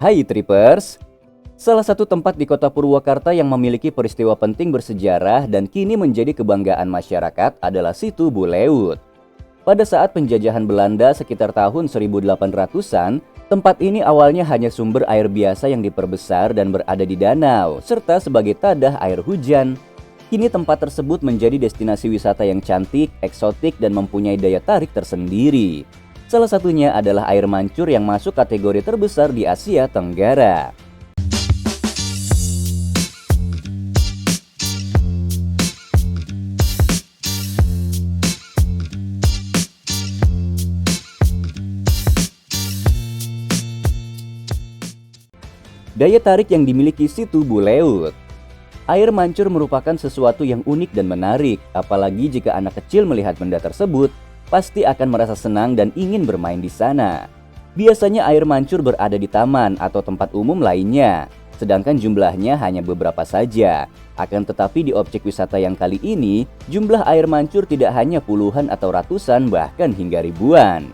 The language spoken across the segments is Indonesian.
Hai Trippers, salah satu tempat di kota Purwakarta yang memiliki peristiwa penting bersejarah dan kini menjadi kebanggaan masyarakat adalah Situ Buleut. Pada saat penjajahan Belanda sekitar tahun 1800-an, tempat ini awalnya hanya sumber air biasa yang diperbesar dan berada di danau, serta sebagai tadah air hujan. Kini tempat tersebut menjadi destinasi wisata yang cantik, eksotik, dan mempunyai daya tarik tersendiri. Salah satunya adalah air mancur yang masuk kategori terbesar di Asia Tenggara. Daya tarik yang dimiliki Situ Buleut. Air mancur merupakan sesuatu yang unik dan menarik, apalagi jika anak kecil melihat benda tersebut, pasti akan merasa senang dan ingin bermain di sana. Biasanya air mancur berada di taman atau tempat umum lainnya, sedangkan jumlahnya hanya beberapa saja. Akan tetapi di objek wisata yang kali ini, jumlah air mancur tidak hanya puluhan atau ratusan, bahkan hingga ribuan.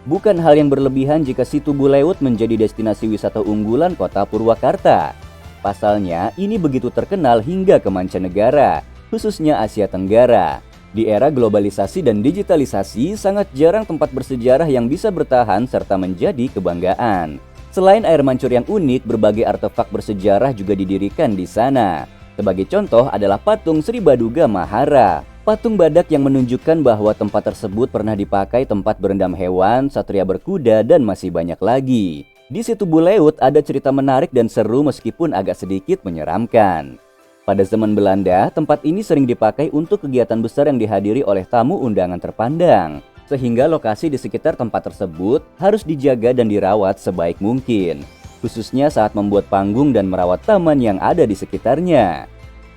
Bukan hal yang berlebihan jika Situ Buleut menjadi destinasi wisata unggulan kota Purwakarta. Pasalnya, ini begitu terkenal hingga ke mancanegara, khususnya Asia Tenggara. Di era globalisasi dan digitalisasi, sangat jarang tempat bersejarah yang bisa bertahan serta menjadi kebanggaan. Selain air mancur yang unik, berbagai artefak bersejarah juga didirikan di sana. Sebagai contoh adalah patung Sri Baduga Mahara, patung badak yang menunjukkan bahwa tempat tersebut pernah dipakai tempat berendam hewan, satria berkuda, dan masih banyak lagi. Di Situ Buleut ada cerita menarik dan seru meskipun agak sedikit menyeramkan. Pada zaman Belanda, tempat ini sering dipakai untuk kegiatan besar yang dihadiri oleh tamu undangan terpandang, sehingga lokasi di sekitar tempat tersebut harus dijaga dan dirawat sebaik mungkin, khususnya saat membuat panggung dan merawat taman yang ada di sekitarnya.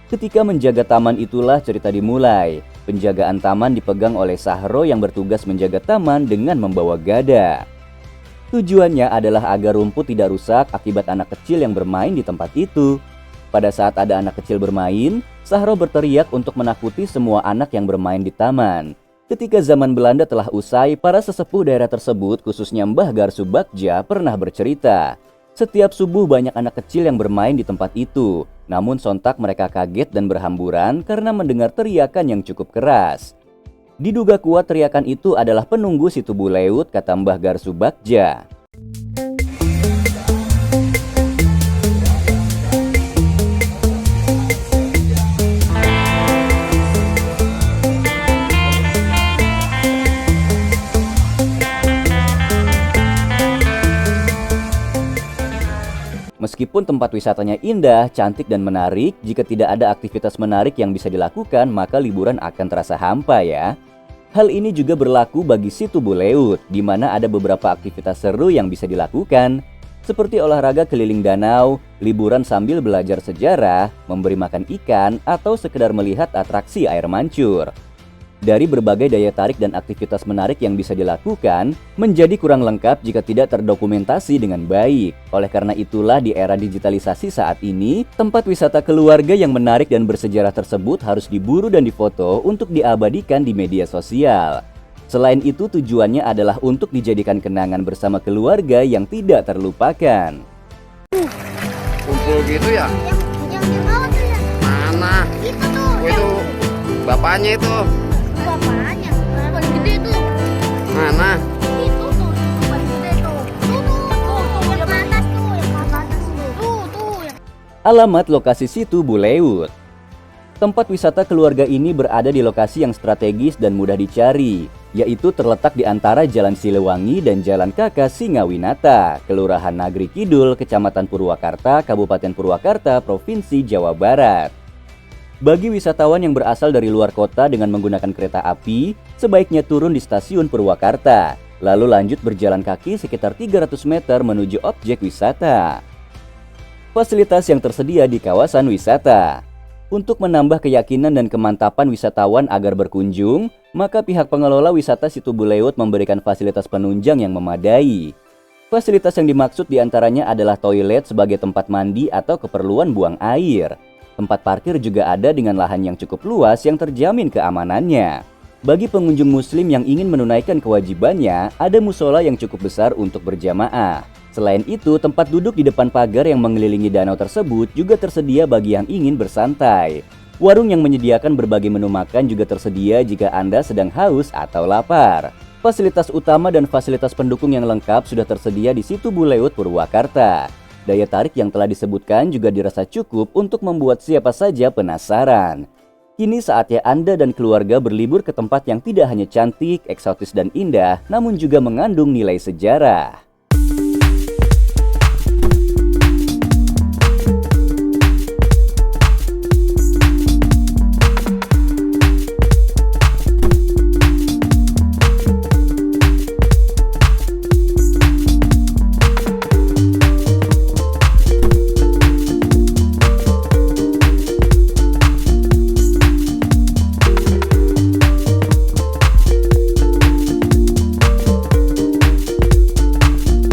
Ketika menjaga taman itulah cerita dimulai. Penjagaan taman dipegang oleh Sahro yang bertugas menjaga taman dengan membawa gada. Tujuannya adalah agar rumput tidak rusak akibat anak kecil yang bermain di tempat itu. Pada saat ada anak kecil bermain, Sahro berteriak untuk menakuti semua anak yang bermain di taman. Ketika zaman Belanda telah usai, para sesepuh daerah tersebut, khususnya Mbah Garsu Bagja, pernah bercerita. Setiap subuh banyak anak kecil yang bermain di tempat itu. Namun sontak mereka kaget dan berhamburan karena mendengar teriakan yang cukup keras. Diduga kuat teriakan itu adalah penunggu Situ Buleut, kata Mbah Garsu Bagja. Meskipun tempat wisatanya indah, cantik, dan menarik, jika tidak ada aktivitas menarik yang bisa dilakukan, maka liburan akan terasa hampa ya. Hal ini juga berlaku bagi Situ Buleut, di mana ada beberapa aktivitas seru yang bisa dilakukan, seperti olahraga keliling danau, liburan sambil belajar sejarah, memberi makan ikan, atau sekedar melihat atraksi air mancur. Dari berbagai daya tarik dan aktivitas menarik yang bisa dilakukan, menjadi kurang lengkap jika tidak terdokumentasi dengan baik. Oleh karena itulah di era digitalisasi saat ini, tempat wisata keluarga yang menarik dan bersejarah tersebut harus diburu dan difoto untuk diabadikan di media sosial. Selain itu tujuannya adalah untuk dijadikan kenangan bersama keluarga yang tidak terlupakan. Kumpul gitu ya? Yang di bawah tuh ya? Mana? Itu tuh. Itu bapaknya itu. Bapaknya. Paling gede tuh. Mana? Itu tuh. Paling gede tuh. Tuh. Yang atas tuh. Yang atas tuh. Tuh. Alamat lokasi Situ Buleut. Tempat wisata keluarga ini berada di lokasi yang strategis dan mudah dicari, yaitu terletak di antara Jalan Siliwangi dan Jalan KK Singawinata, Kelurahan Nagri Kidul, Kecamatan Purwakarta, Kabupaten Purwakarta, Provinsi Jawa Barat. Bagi wisatawan yang berasal dari luar kota dengan menggunakan kereta api, sebaiknya turun di stasiun Purwakarta, lalu lanjut berjalan kaki sekitar 300 meter menuju objek wisata. Fasilitas yang tersedia di kawasan wisata. Untuk menambah keyakinan dan kemantapan wisatawan agar berkunjung, maka pihak pengelola wisata Situ Buleut memberikan fasilitas penunjang yang memadai. Fasilitas yang dimaksud diantaranya adalah toilet sebagai tempat mandi atau keperluan buang air. Tempat parkir juga ada dengan lahan yang cukup luas yang terjamin keamanannya. Bagi pengunjung muslim yang ingin menunaikan kewajibannya, ada musola yang cukup besar untuk berjamaah. Selain itu, tempat duduk di depan pagar yang mengelilingi danau tersebut juga tersedia bagi yang ingin bersantai. Warung yang menyediakan berbagai menu makan juga tersedia jika Anda sedang haus atau lapar. Fasilitas utama dan fasilitas pendukung yang lengkap sudah tersedia di Situ Buleut, Purwakarta. Daya tarik yang telah disebutkan juga dirasa cukup untuk membuat siapa saja penasaran. Kini saatnya Anda dan keluarga berlibur ke tempat yang tidak hanya cantik, eksotis dan indah, namun juga mengandung nilai sejarah.